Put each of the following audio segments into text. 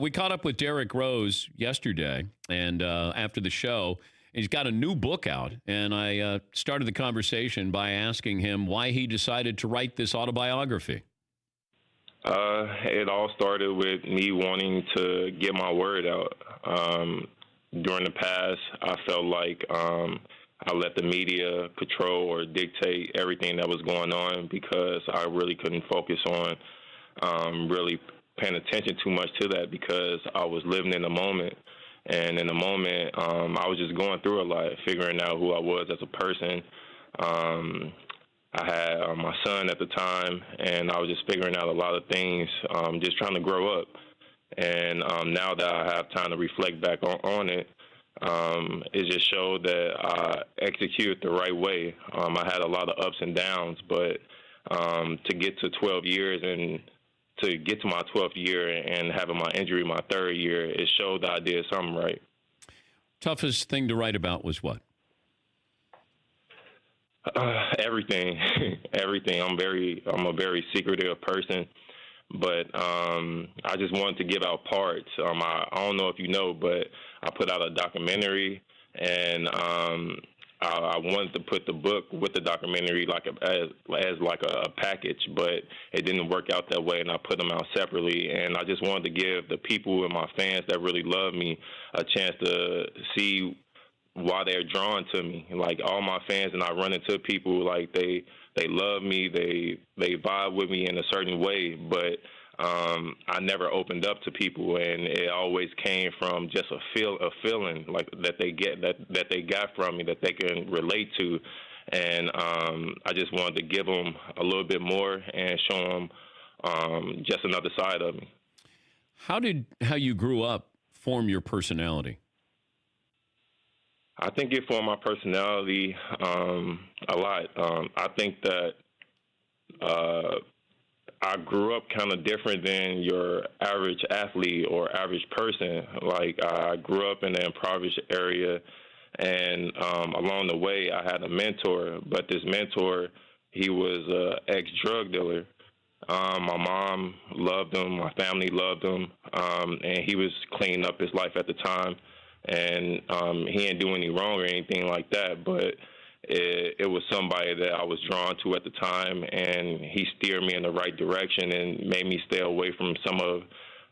We caught up with Derrick Rose yesterday, and after the show, he's got a new book out. And I started the conversation by asking him why he decided to write this autobiography. It all started with me wanting to get my word out. During the past, I felt like I let the media control or dictate everything that was going on because I really couldn't focus on really paying attention too much to that because I was living in the moment. And in the moment, I was just going through a lot, figuring out who I was as a person. I had my son at the time, and I was just figuring out a lot of things, just trying to grow up. And now that I have time to reflect back on it, it just showed that I executed the right way. I had a lot of ups and downs, but to get to 12 years and to get to my 12th year and having my injury my third year, it showed that I did something right. Toughest thing to write about was what? Everything, everything. I'm a very secretive person, but I just wanted to give out parts. I don't know if you know, but I put out a documentary, and I wanted to put the book with the documentary as like a package, but it didn't work out that way, and I put them out separately. And I just wanted to give the people and my fans that really love me a chance to see why they're drawn to me. Like all my fans, and I run into people like they love me, they vibe with me in a certain way, but I never opened up to people, and it always came from just a feeling like that they got from me that they can relate to, and I just wanted to give them a little bit more and show them just another side of me. How did how you grew up form your personality? I think it formed my personality a lot. I think that I grew up kind of different than your average athlete or average person. Like I grew up in an impoverished area, and along the way I had a mentor, but this mentor, he was an ex-drug dealer. My mom loved him, my family loved him, and he was cleaning up his life at the time. And he didn't do any wrong or anything like that, but it was somebody that I was drawn to at the time, and he steered me in the right direction and made me stay away from some of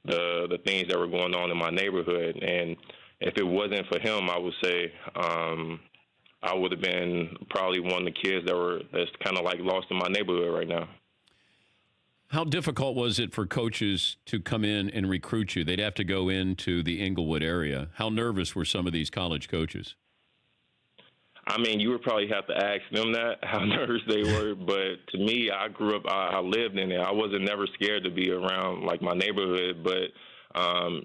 the things that were going on in my neighborhood. And if it wasn't for him, I would say I would have been probably one of the kids that's kind of like lost in my neighborhood right now. How difficult was it for coaches to come in and recruit you? They'd have to go into the Inglewood area. How nervous were some of these college coaches? I mean, you would probably have to ask them that, how nervous they were. But to me, I grew up, I lived in it. I wasn't never scared to be around, like, my neighborhood. But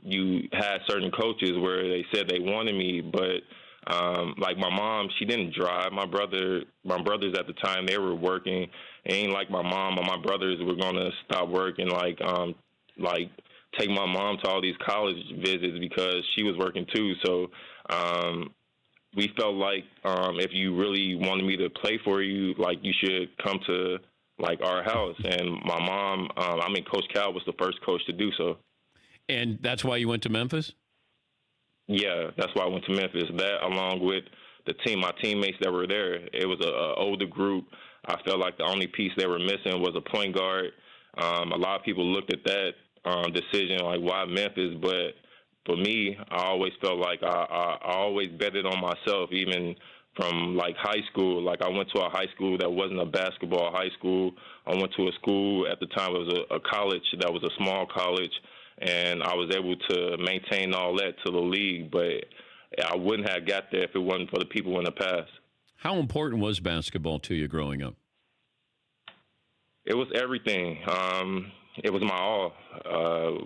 you had certain coaches where they said they wanted me, but like my mom, she didn't drive. My brothers at the time, they were working. It ain't like my mom or my brothers were gonna stop working, like take my mom to all these college visits because she was working too. So we felt like if you really wanted me to play for you, like you should come to like our house. And my mom, Coach Cal was the first coach to do so. And that's why you went to Memphis? Yeah, that's why I went to Memphis. That, along with my teammates that were there, it was a older group. I felt like the only piece they were missing was a point guard. A lot of people looked at that decision like, why Memphis? But for me, I always felt like I always betted on myself, even from like high school. Like I went to a high school that wasn't a basketball high school. I went to a school at the time, it was a college that was a small college. And I was able to maintain all that to the league, but I wouldn't have got there if it wasn't for the people in the past. How important was basketball to you growing up? It was everything. It was my all.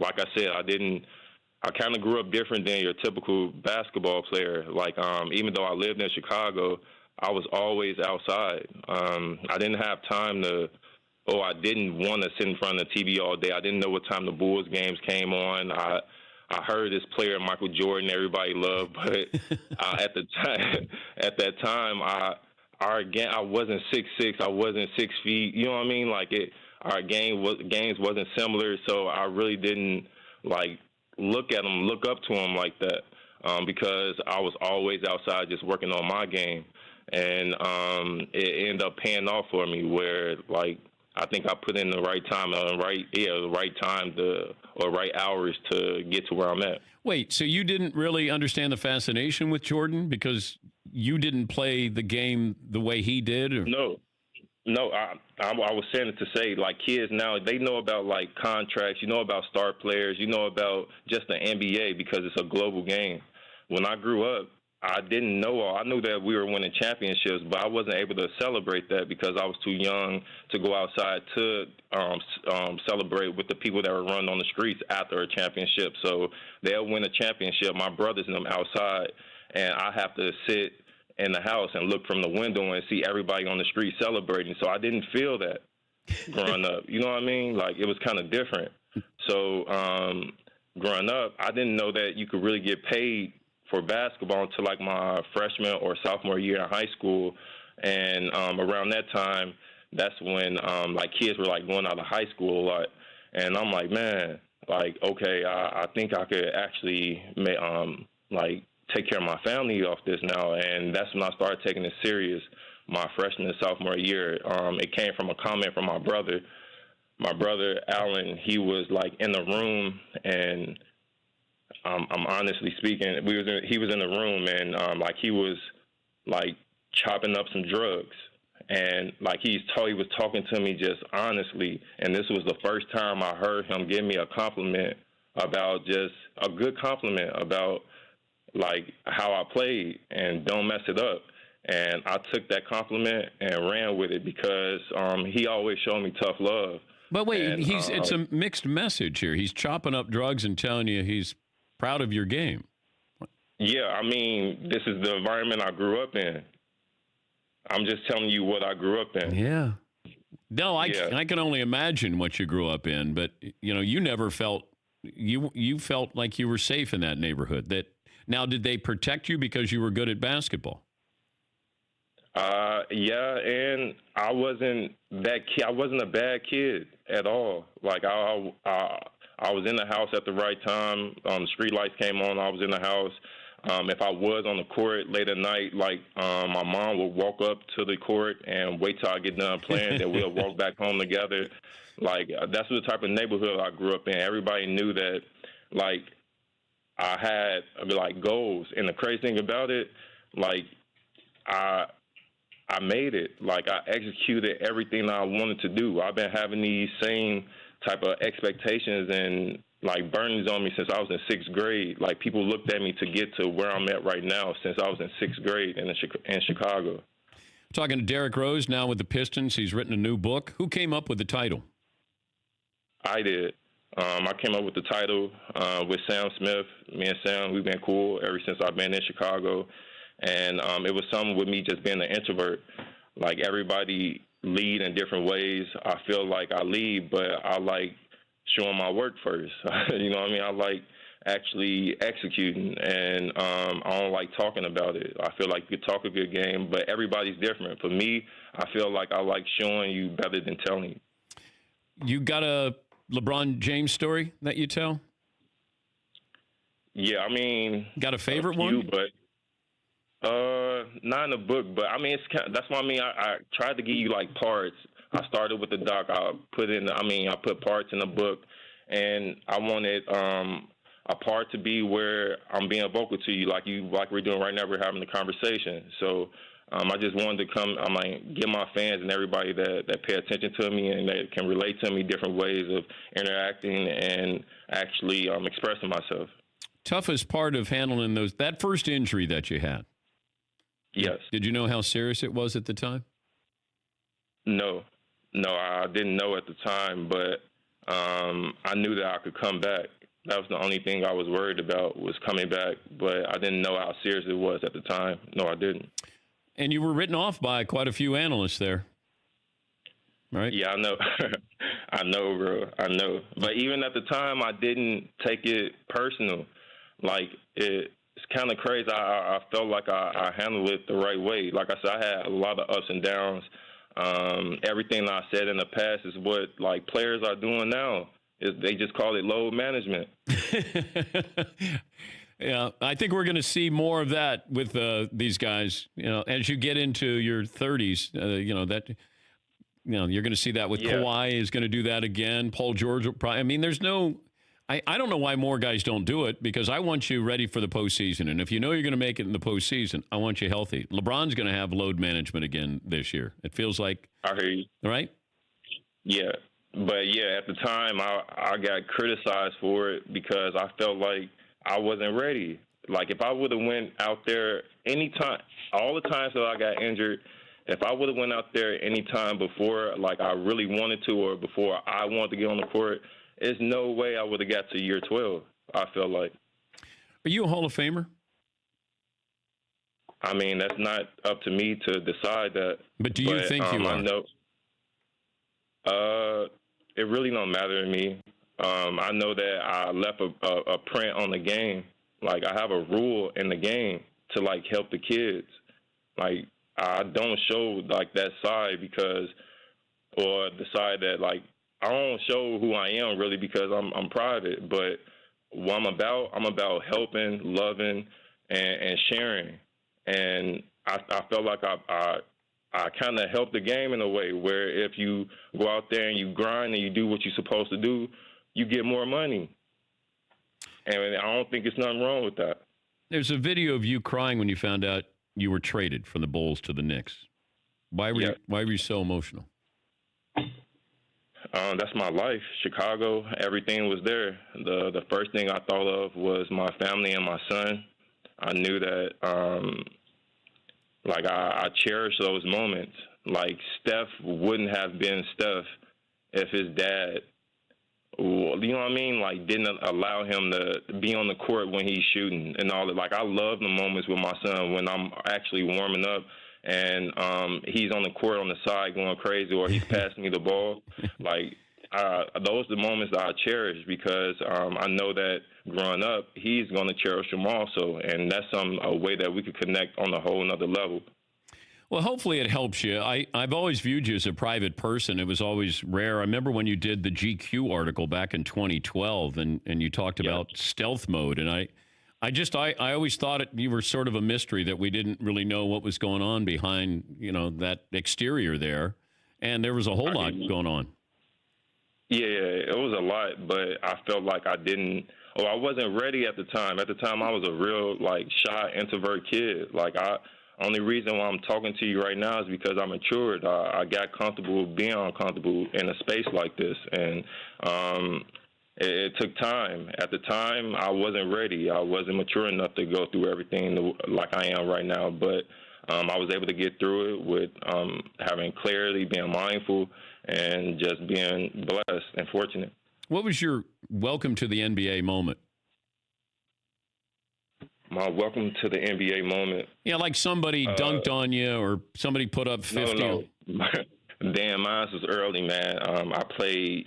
Like I said, I kind of grew up different than your typical basketball player. Like, even though I lived in Chicago, I was always outside. I didn't have time I didn't want to sit in front of the TV all day. I didn't know what time the Bulls games came on. I heard this player, Michael Jordan, everybody loved, but at that time, I wasn't 6'6", I wasn't 6 feet. You know what I mean? Like games wasn't similar, so I really didn't like look up to him like that, because I was always outside just working on my game, and it ended up paying off for me. Where like I think I put in the right time, the right time or right hours to get to where I'm at. Wait, so you didn't really understand the fascination with Jordan because you didn't play the game the way he did? Or? No, I was saying it to say, like, kids now, they know about, like, contracts, about star players, about just the NBA because it's a global game. When I grew up, I didn't know all. I knew that we were winning championships, but I wasn't able to celebrate that because I was too young to go outside to celebrate with the people that were running on the streets after a championship. So they'll win a championship, my brothers and them outside, and I have to sit in the house and look from the window and see everybody on the street celebrating. So I didn't feel that growing up. You know what I mean? Like, it was kind of different. So growing up, I didn't know that you could really get paid for basketball until like my freshman or sophomore year in high school. And around that time, that's when like kids were like going out of high school a lot. And I'm like, man, like, okay, I think I could actually like take care of my family off this now. And that's when I started taking it serious my freshman and sophomore year. It came from a comment from my brother. My brother, Alan, he was like in the room, and I'm honestly speaking, he was in the room, and like he was like chopping up some drugs, and like he was talking to me just honestly, and this was the first time I heard him give me a compliment about just a good compliment about like how I played and don't mess it up. And I took that compliment and ran with it because he always showed me tough love. But wait, and, it's a mixed message here. He's chopping up drugs and telling you he's proud of your game. Yeah, I mean, this is the environment I grew up in. I'm just telling you what I grew up in. Yeah. No, I can only imagine what you grew up in, but you never felt you felt like you were safe in that neighborhood. Now, did they protect you because you were good at basketball? Yeah, and I wasn't that kid. I wasn't a bad kid at all. Like I was in the house at the right time. The street lights came on. I was in the house. If I was on the court late at night, like my mom would walk up to the court and wait till I get done playing. Then we'll walk back home together. Like that's the type of neighborhood I grew up in. Everybody knew that. Like I had like goals, and the crazy thing about it, like I made it. Like I executed everything I wanted to do. I've been having these same type of expectations and like burnings on me since I was in sixth grade. Like people looked at me to get to where I'm at right now since I was in sixth grade in Chicago. Talking to Derrick Rose now with the Pistons. He's written a new book. Who came up with the title? I did. I came up with the title with Sam Smith. Me and Sam, we've been cool ever since I've been in Chicago. And it was something with me just being an introvert. Like everybody lead in different ways. I feel like I lead, but I like showing my work first. You know what I mean? I like actually executing, and I don't like talking about it. I feel like you could talk a good game, but everybody's different. For me, I feel like I like showing you better than telling you. You got a LeBron James story that you tell? Yeah, I mean, got a favorite one? But not in the book, but I mean, that's what I mean. I tried to give you like parts. I started with the doc. I put parts in the book, and I wanted a part to be where I'm being vocal to you, like we're doing right now. We're having the conversation. So I just wanted to come. I'm like, give my fans and everybody that pay attention to me and that can relate to me different ways of interacting and actually expressing myself. Toughest part of handling that first injury that you had. Yes. Did you know how serious it was at the time? No, I didn't know at the time, but I knew that I could come back. That was the only thing I was worried about, was coming back, but I didn't know how serious it was at the time. No, I didn't. And you were written off by quite a few analysts there, right? Yeah, I know. I know, bro. I know. But even at the time, I didn't take it personal. Like, it's kind of crazy. I felt like I handled it the right way. Like I said, I had a lot of ups and downs. Everything I said in the past is what like players are doing now. They just call it load management. Yeah, I think we're going to see more of that with these guys. As you get into your 30s, you're going to see that with Kawhi is going to do that again. Paul George will probably. I mean, there's no. I don't know why more guys don't do it, because I want you ready for the postseason. And if you know you're going to make it in the postseason, I want you healthy. LeBron's going to have load management again this year. It feels like. I hear you. Right? Yeah. But, at the time, I got criticized for it because I felt like I wasn't ready. Like, if I would have went out there anytime, all the times that I got injured, if I would have went out there any time before, like, I really wanted to, or before I wanted to get on the court, there's no way I would have got to year 12, I feel like. Are you a Hall of Famer? I mean, that's not up to me to decide that. But do you think you are? I know, it really don't matter to me. I know that I left a print on the game. Like, I have a rule in the game to, like, help the kids. Like, I don't show, like, that side or the side that, like, I don't show who I am really because I'm private. But what I'm about helping, loving, and sharing. And I felt like I kind of helped the game in a way where if you go out there and you grind and you do what you're supposed to do, you get more money. And I don't think there's nothing wrong with that. There's a video of you crying when you found out you were traded from the Bulls to the Knicks. Why were you so emotional? That's my life. Chicago, everything was there. The first thing I thought of was my family and my son. I knew that, I cherish those moments. Like, Steph wouldn't have been Steph if his dad, you know what I mean? Like, didn't allow him to be on the court when he's shooting and all that. Like, I love the moments with my son when I'm actually warming up and he's on the court on the side going crazy, or he's passing me the ball. Like, those are the moments that I cherish because I know that growing up, he's going to cherish them also. And that's a way that we could connect on a whole nother level. Well, hopefully it helps you. I've always viewed you as a private person. It was always rare. I remember when you did the GQ article back in 2012 and you talked about stealth mode. And I always thought you were sort of a mystery, that we didn't really know what was going on behind, that exterior there. And there was a whole lot going on. Yeah, it was a lot, but I felt like I wasn't ready at the time. At the time, I was a real, shy, introvert kid. Only reason why I'm talking to you right now is because I matured. I got comfortable being uncomfortable in a space like this, and it took time. At the time, I wasn't ready. I wasn't mature enough to go through everything like I am right now, but I was able to get through it with having clarity, being mindful, and just being blessed and fortunate. What was your welcome to the NBA moment? My welcome to the NBA moment. Yeah, like somebody dunked on you or somebody put up 50. No. Damn, mine was early, man. I played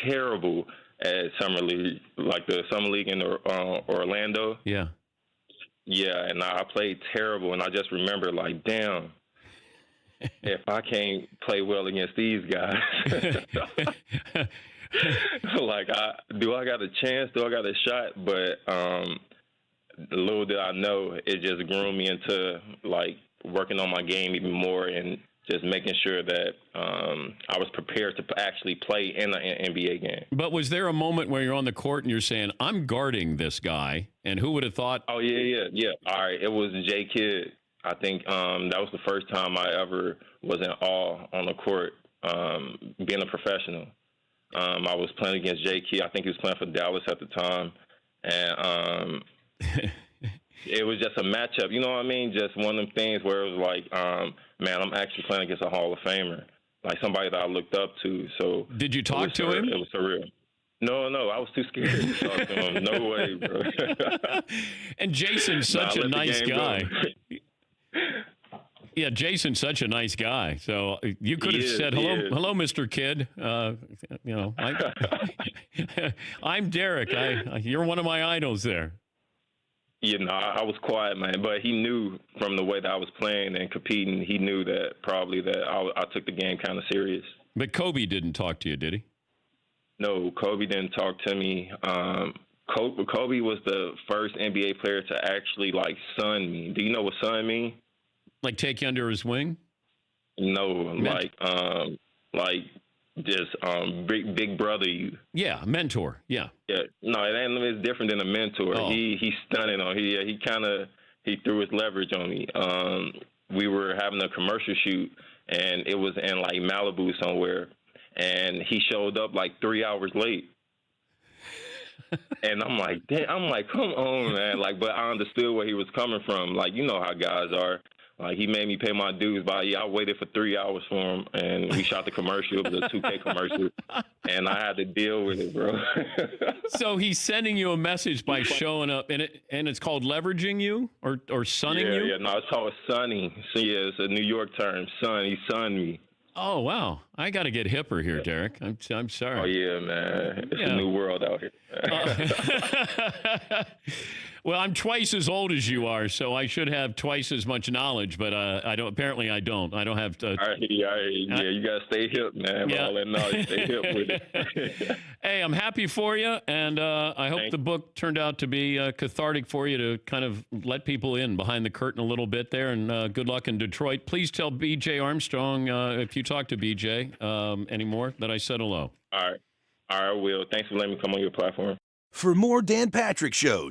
terrible at Summer League, like the Summer League in Orlando. Yeah. Yeah, and I played terrible, and I just remember, damn, if I can't play well against these guys, do I got a chance? Do I got a shot? But little did I know, it just groomed me into working on my game even more and just making sure that I was prepared to actually play in an NBA game. But was there a moment where you're on the court and you're saying, I'm guarding this guy, and who would have thought? Oh, yeah. All right, it was J. Kidd. I think that was the first time I ever was in awe on the court, being a professional. I was playing against J. Kidd. I think he was playing for Dallas at the time. And it was just a matchup, you know what I mean? Just one of them things where it was man, I'm actually playing against a Hall of Famer, somebody that I looked up to. So did you talk to him? It was surreal. No, I was too scared to talk to him. No way, bro. And Jason's such a nice guy. Yeah, Jason's such a nice guy. So you could have said, hello, Mr. Kidd. I'm Derrick. You're one of my idols there. I was quiet, man. But he knew from the way that I was playing and competing, he knew that probably that I took the game kind of serious. But Kobe didn't talk to you, did he? No, Kobe didn't talk to me. Kobe was the first NBA player to actually like son me. Do you know what son mean? Like take you under his wing? No, Ment- like just big brother you. yeah, mentor. Yeah. Yeah, no, it ain't. It's different than a mentor. Oh. He stunning on. He threw his leverage on me. We were having a commercial shoot, and it was in like Malibu somewhere, and he showed up like 3 hours late. And I'm like, damn, come on, man. Like, but I understood where he was coming from. Like, you know how guys are. Like, he made me pay my dues. I waited for 3 hours for him, and we shot the commercial. It was a 2K commercial, and I had to deal with it, bro. So he's sending you a message by showing up, and it's called leveraging you or sunning you? Yeah, no, it's called sunning. So, yeah, it's a New York term, sun. He sunned me. Oh, wow. I got to get hipper here, Derrick. I'm sorry. Oh, yeah, man. It's a new world out here. Well, I'm twice as old as you are, so I should have twice as much knowledge, but I don't. Apparently, I don't. I don't have to. Yeah, you got to stay hip, man. Yeah. All that knowledge, stay hip with it. Hey, I'm happy for you, and I hope the book turned out to be cathartic for you to kind of let people in behind the curtain a little bit there, and good luck in Detroit. Please tell B.J. Armstrong, if you talk to B.J. Anymore, that I said hello. All right, I will. Thanks for letting me come on your platform. For more Dan Patrick Show,